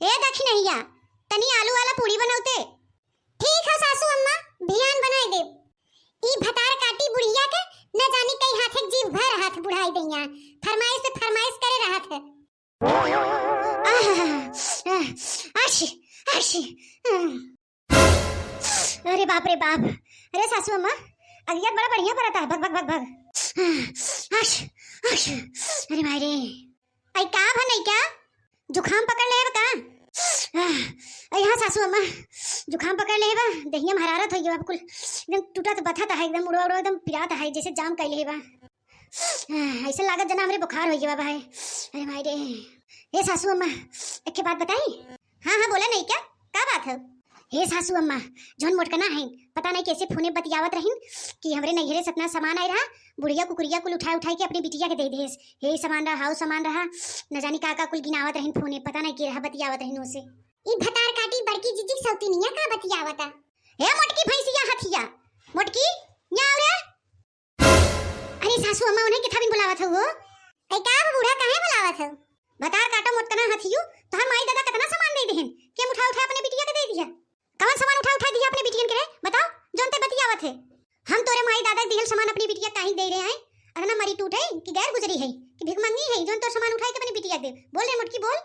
ए दक्षिणैया तनी आलू वाला पूरी बनौते। ठीक है सासू अम्मा, ध्यान बनाई दे। ई भतार काटी बुढ़िया के न जानी कई हाथे जीव भर हाथ बुढ़ाई दैया, फरमाइश पे फरमाइश करे रहत है। आशी आशी, अरे बाप रे बाप। अरे सासू अम्मा अगियत बड़ा बढ़िया परता है, भग भग भग भग। आश आश, अरे भाई रे आई का भनई क्या जुखाम पकड़ लेब का? यहाँ सासू अम्मा जुखाम पकड़ लेबा, दहिया में हरारत हो गया बिल्कुल एकदम टूटा तो बथा है, एकदम उड़वा उड़वा एकदम पिरात है जैसे जाम कर लेबा। ऐसा लागत जना हमरे बुखार हो गया भाई। अरे भाई रे ये सासू अम्मा एक के बात बताई। हाँ हाँ बोला नहीं क्या, का बात है? हे सासू अम्मा जौन मोटकना है पता नहीं कैसे फोने बतियावत रहीन कि हमरे नैहरे सतना सामान आई रहा, बुढ़िया कुकुरिया कुल उठाए उठाए के अपनी बिटिया के दे देस। हे सामान रहा हाउ सामान रहा, न जानी का कुल गिनावत रहीन फोने, पता नहीं के रहा बतियावत रहीन उसे। ई भतार काटी बड़की जीजी सौतीनिया का बतियावता। हे मोटकी भैंसिया हथिया मोटकी न्याव रे। अरे सासू अम्मा उन्हें किथा बिन बुलावत हो? ऐ का बूढ़ा काहे बुलावत हो? भतार काटो मोटकना हथियो तोहर माई दादा कितना सामान दे देहन के उठा उठा अपने बिटिया के दे दिया। कौन सामान उठा उठा दिया अपने बिटियन के रे बताओ, जोन ते बतियावत है। हम तोरे माई दादा दिहल सामान अपनी बिटिया काहे दे रहे हैं? अरे ना मरी टूट है कि गैर गुजरी है कि भिख मंगी है जोन तो सामान उठाई के अपनी बिटिया दे। बोल रे मोटकी बोल।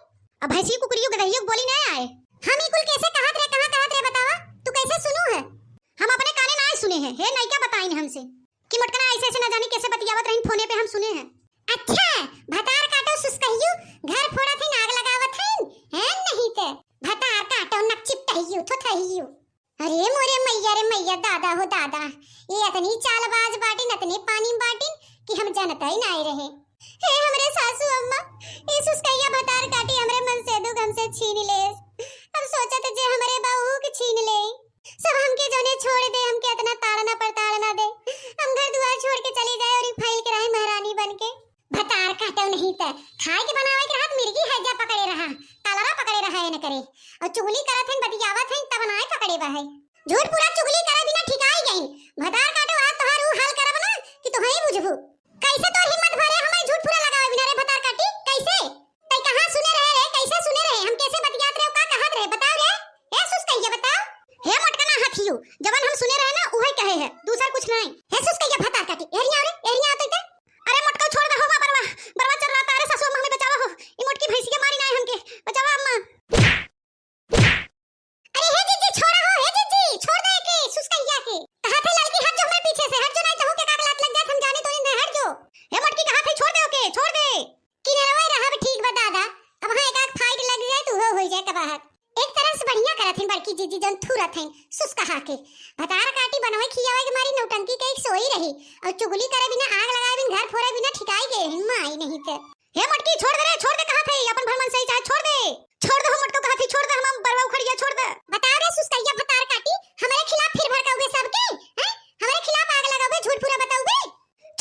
अब भैंसी कुकुरियो गदहियो बोली नहीं आए। हम ई कुल कैसे कहत रे कहां कहत रे बतावा, तू कैसे सुनू है? हम अपने काने ना सुने हैं, हे नहीं क्या बताइन हमसे कि मोटकना ऐसे ऐसे ना जानी कैसे बतियावत रहीन फोने पे हम सुने हैं। अच्छा भतार काटो सुसकहियो घर फोड़ा थे आग लगावत है नहीं ते भतार काटो नक चिपटहियो थोथहियो। अरे मोरे मैया रे मैया दादा हो दादा, ये इतनी चालबाज बाटिन इतने पानी बाटिन कि हम जानता ही नहीं रहे। हे हमरे सासू अम्मा ये सुसकैया भतार काटी हमरे मन से दुख हमसे छीन ले। अब सोचत जे हमरे बहू के छीन ले सब हमके जोने छोड़ दे, हमके इतना ताड़ना पड़ताड़ना दे, हम घर दुआर छोड़ के चली जाए और फाइल के रहे महारानी बनके। भतार काटो नहीं त खाए के बनावे के रात मिर्गी हैजा पकड़े रहा, कालरा पकड़े रहा है न करे और चुगली करत हैं बतियावत हैं तब नाय पकड़े बा है। झूठ पूरा चुगली करे बिना ठिकाई गई। भतार काटो आज तोहार ऊ हाल करब ना कि तोहई बुझबू। कैसे तो हिम्मत भरे हमें झूठ पूरा लगावे बिना रे भतार काटी? कैसे तई कहां सुने रहे रे, कैसे सुने रहे, हम कैसे बतियात रहे का कहत रहे बताओ रे। हे सुसकैया बताओ, हे मोटकना हथियो जवन हम सुने रहे ना उहे कहे है, दूसरा कुछ नहीं। हे सुसकैया भतार काटी एरिया रे एरिया तो अरे मोटका छोड़ दे हो बरवा बरवा चल रहा था। अरे सासू अम्मा हमें बचावा हो, ई मोटकी भैंसी के मारी ना है हमके बचावा अम्मा। अरे हे जीजी छोड़ा हो, हे जीजी छोड़ दे के सुसकैया के कहां थे लड़की, हट जो मेरे पीछे से, हट जो नहीं तो के काक लात लग जाए हम जाने तो नहीं, हट जो। हे मोटकी कहां थे, छोड़ दे ओके छोड़ दे कि नरवाई रहा ठीक बा दादा। अब हां एक फाइट लग जाए तो हो जाए कबाहत। एक तरह से बढ़िया करत हैं बड़की जीजी जन थुरत हैं सुस कहा के। भतार काटी बनवे खियावे के मारी नौटंकी के एक सोई रही और चुगली करे बिना आग लगाए बिना घर फोड़े बिना ठिकाई गए माई नहीं ते। हे मटकी छोड़ दे रे, छोड़ दे कहां थे अपन भरमन सही चाहे छोड़ दे हम मटको कहां थी, छोड़ दे हम बरवा उखड़ गया छोड़ दे। बताओ रे सुसकैया भतार काटी हमारे खिलाफ फिर भड़काओगे सबके हैं, हमारे खिलाफ आग लगाओगे, झूठ पूरा बताओगे।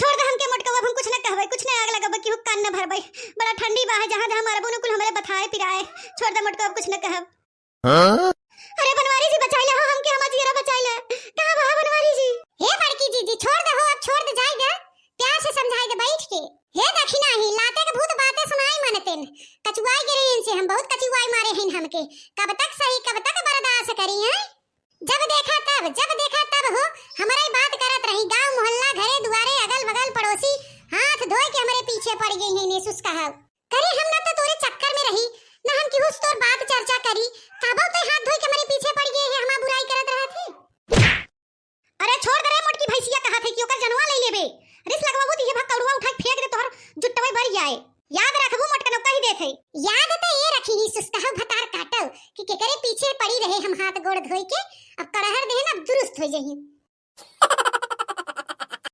छोड़ दे हमके मटको, अब हम कुछ न कहबै, कुछ न आग लगाबै कि कान न भरबै, बड़ा ठंडी बा है जहां जहां मारबो न कुल हमरे बथाए पिराए। छोड़ दे मटको, अब कुछ न कहब। अरे बनवारी जी बचाइले हो हमके, हम जीरा बचाइले कहां बा बनवारी जी? हे बड़की जीजी छोड़ दे हो, अब छोड़ दे जाई दे, प्यार से समझाई दे बैठ के। हे दक्षिणा ही लाते के भूत बातें सुनाई मनतेन कचुआई गिरे इनसे, हम बहुत कचुआई मारे हैं हमके, कब तक सही कब तक बर्दाश्त करी हैं? जब देखा तब हो हमारी बात करत रही, गांव मोहल्ला घरे दुआरे अगल बगल पड़ोसी हाथ धोए के हमारे पीछे पड़ गई हैं ने सुसकहा करे। हम ना तो तोरे चक्कर में रही ना हम केहू तोर बात चर्चा करी, काबो ते हाथ धोए के हमारे पीछे पड़ गए हैं, हमार बुराई करत रहा थे। अरे छोड़ दे रे मोटकी भैंसिया कहा थे कि ओकर जनवा ले लेबे, रिस लगवाबू ती भक्का उड़वा उठा फेंक दे तोहर जुटवे भर जाए। याद रखबू मोटकनो कहि देथे, याद तो ये रखी ही सुसकहा भतार काटो कि केकरे पीछे पड़ी रहे हम हाथ गोड़ धोई के, अब करहर देहन अब दुरुस्त हो जही।